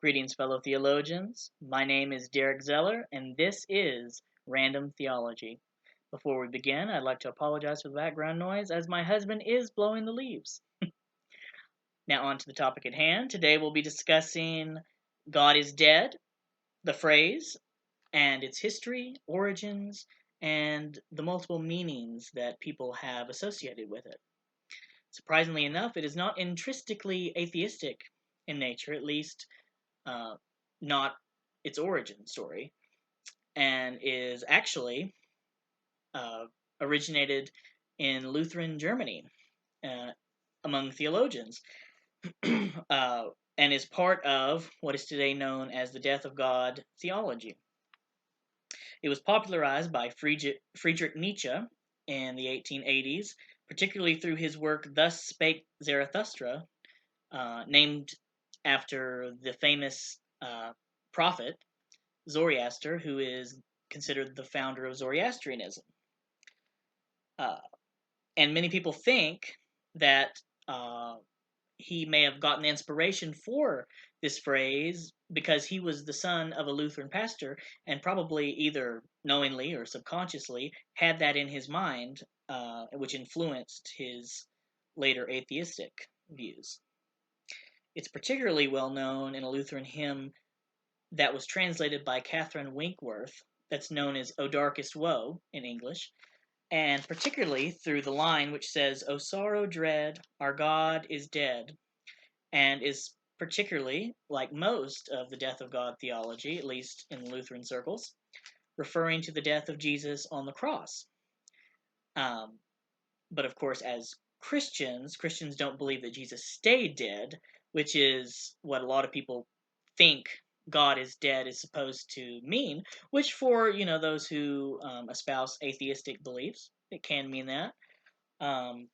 Greetings, fellow theologians. My name is Derek Zeller, and this is Random Theology. Before we begin, I'd like to apologize for the background noise as my husband is blowing the leaves. Now, on to the topic at hand. Today we'll be discussing God is dead, the phrase, and its history, origins, and the multiple meanings that people have associated with it. Surprisingly enough, it is not intrinsically atheistic in nature, at least uh, not its origin story, and is actually uh, originated in Lutheran Germany uh, among theologians, and is part of what is today known as the Death of God theology. It was popularized by Friedrich Nietzsche in the 1880s, particularly through his work Thus Spake Zarathustra, named after the famous prophet Zoroaster, who is considered the founder of Zoroastrianism. Uh, and many people think that he may have gotten inspiration for this phrase because he was the son of a Lutheran pastor and probably either knowingly or subconsciously had that in his mind, which influenced his later atheistic views. It's particularly well known in a Lutheran hymn that was translated by Catherine Winkworth, that's known as O Darkest Woe in English, and particularly through the line which says, O sorrow dread, our God is dead, and is particularly, like most of the death of God theology, at least in Lutheran circles, referring to the death of Jesus on the cross. Um, but of course, as Christians don't believe that Jesus stayed dead, which is what a lot of people think God is dead is supposed to mean. Which, for those who espouse atheistic beliefs, it can mean that. Um,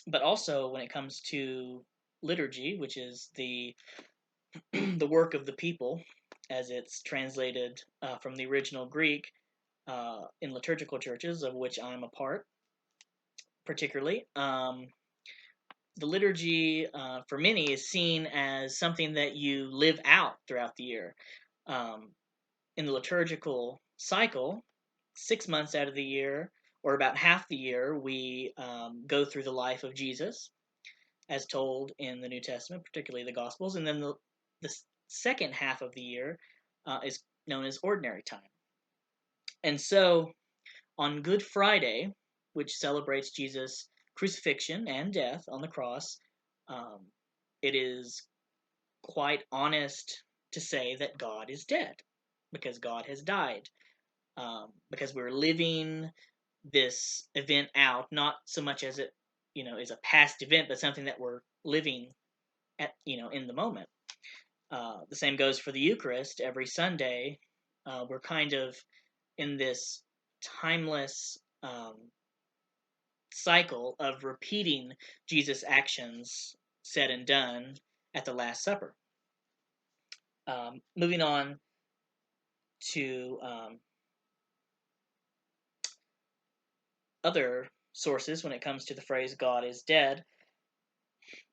but also, when it comes to liturgy, which is the the work of the people, as it's translated from the original Greek in liturgical churches, of which I'm a part, particularly. The liturgy for many is seen as something that you live out throughout the year. Um, in the liturgical cycle, 6 months out of the year, or about half the year, we go through the life of Jesus as told in the New Testament, particularly the Gospels, and then the second half of the year is known as ordinary time. And so on Good Friday, which celebrates Jesus' crucifixion and death on the cross, um, it is quite honest to say that God is dead because God has died. Because we're living this event out, not so much as it, is a past event, but something that we're living at, in the moment. The same goes for the Eucharist. Every Sunday, we're kind of in this timeless cycle of repeating Jesus' actions said and done at the Last Supper. Moving on to other sources when it comes to the phrase God is dead,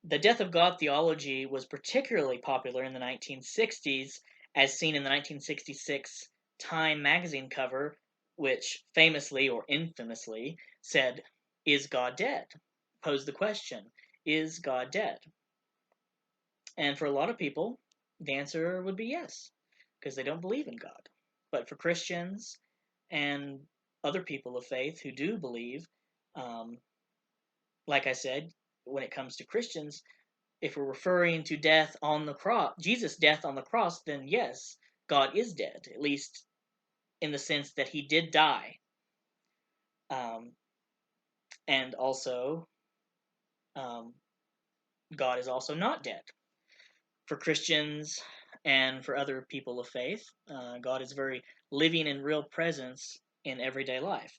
the death of God theology was particularly popular in the 1960s, as seen in the 1966 Time magazine cover, which famously or infamously said, Is God dead? Posed the question, Is God dead? And for a lot of people, the answer would be yes, because they don't believe in God. But for Christians and other people of faith who do believe, um, like I said, when it comes to Christians, if we're referring to death on the cross, Jesus' death on the cross, then yes, God is dead, at least in the sense that he did die. Um, and also, um, God is also not dead. For Christians and for other people of faith, God is very living and real presence in everyday life.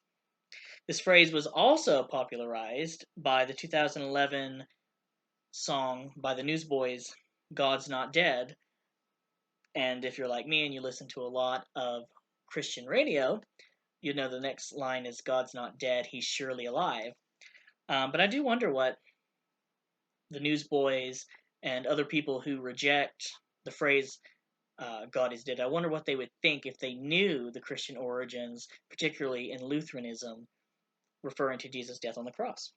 This phrase was also popularized by the 2011 song by the Newsboys, God's Not Dead. And if you're like me and you listen to a lot of Christian radio, you know the next line is God's not dead, he's surely alive. But I do wonder what the Newsboys and other people who reject the phrase God is dead. I wonder what they would think if they knew the Christian origins, particularly in Lutheranism, referring to Jesus' death on the cross.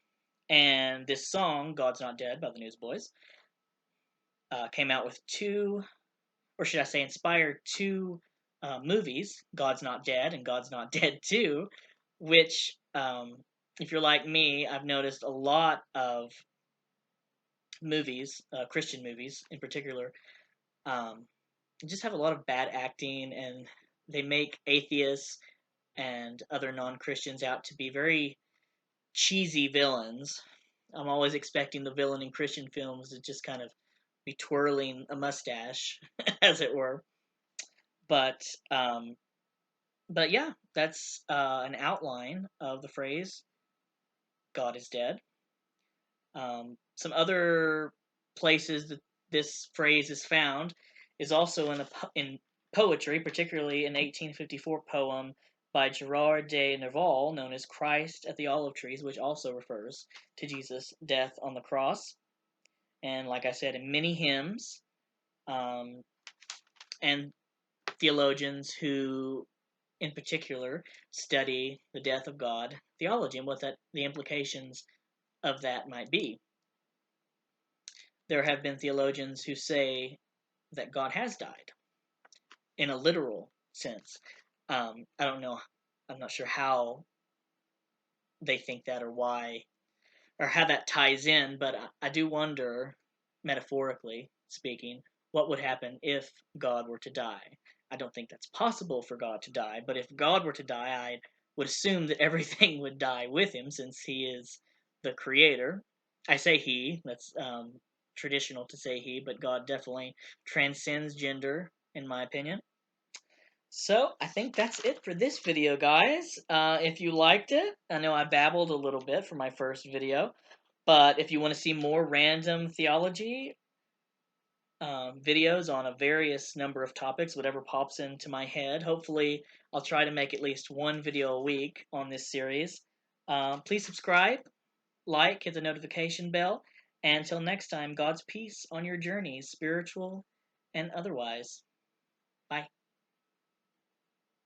And this song, God's Not Dead by the Newsboys, came out with two, or should I say, inspired two movies, God's Not Dead and God's Not Dead 2, which, if you're like me, I've noticed a lot of movies, Christian movies in particular, um, just have a lot of bad acting, and they make atheists and other non-Christians out to be very cheesy villains. I'm always expecting the villain in Christian films to just kind of be twirling a mustache, as it were. But um, but yeah, that's an outline of the phrase "God is dead." Some other places that this phrase is found is also in poetry, particularly an 1854 poem by Gerard de Nerval known as Christ at the Olive Trees, which also refers to Jesus' death on the cross. And like I said, in many hymns um, and theologians who, in particular, study the death of God theology and what the implications of that might be. There have been theologians who say that God has died in a literal sense. I don't know. I'm not sure how they think that or why or how that ties in, but I do wonder, metaphorically speaking, what would happen if God were to die. I don't think that's possible for God to die, but if God were to die, I would assume that everything would die with him since he is the creator. I say he, that's traditional to say he, but God definitely transcends gender, in my opinion. So, I think that's it for this video, guys. If you liked it, I know I babbled a little bit for my first video, but if you want to see more random theology videos on a various number of topics, whatever pops into my head, hopefully I'll try to make at least one video a week on this series. Please subscribe, like, hit the notification bell, and until next time, God's peace on your journeys, spiritual and otherwise. Bye.